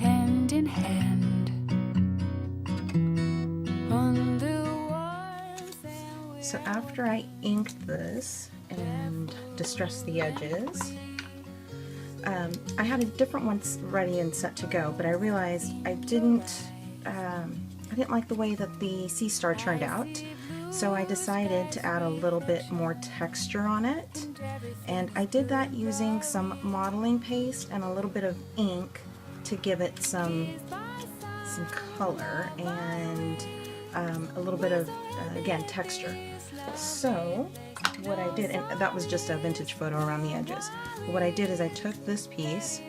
hand in hand on the warm sand. So after I inked this and distressed the edges, I had a different one ready and set to go, but I realized I didn't like the way that the sea star turned out, so I decided to add a little bit more texture on it, and I did that using some modeling paste and a little bit of ink to give it some color and a little bit of again, texture. So what I did, and that was just a vintage photo around the edges, what I did is I took this piece,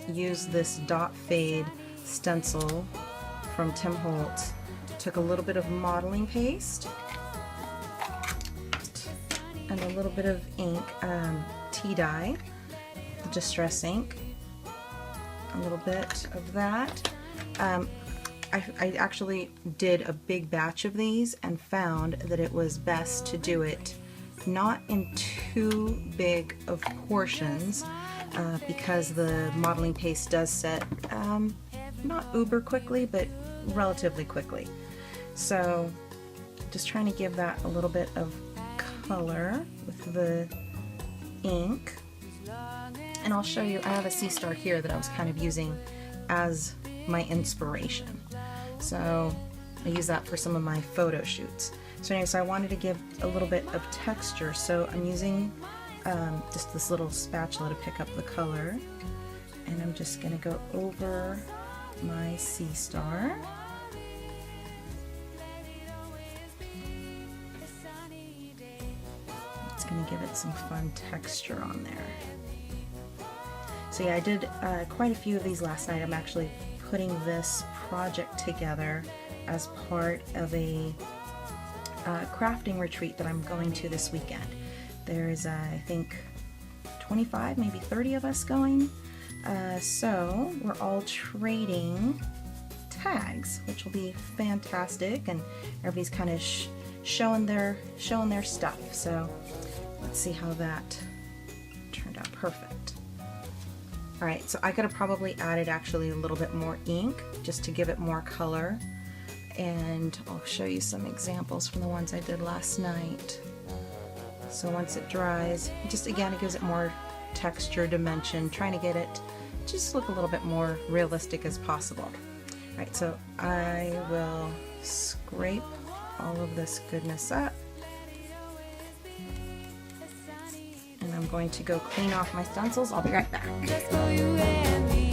used this dot fade stencil from Tim Holtz, took a little bit of modeling paste and a little bit of ink, tea dye, distress ink, a little bit of that. I actually did a big batch of these and found that it was best to do it not in too big of portions because the modeling paste does set not uber quickly, but relatively quickly. So just trying to give that a little bit of color with the ink. And I'll show you, I have a sea star here that I was kind of using as my inspiration. So I use that for some of my photo shoots. So anyway, so I wanted to give a little bit of texture, so I'm using just this little spatula to pick up the color, and I'm just going to go over my sea star. It's going to give it some fun texture on there. So yeah, I did quite a few of these last night. I'm actually putting this project together as part of a crafting retreat that I'm going to this weekend. There's I think 25, maybe 30 of us going. So we're all trading tags, which will be fantastic, and everybody's kind of showing their stuff. So let's see how that turned out. Perfect. All right, so I could have probably added actually a little bit more ink just to give it more color, and I'll show you some examples from the ones I did last night. So once it dries, just again, it gives it more texture, dimension, trying to get it just look a little bit more realistic as possible. All right, so I will scrape all of this goodness up, and I'm going to go clean off my stencils. I'll be right back. Just for you and me.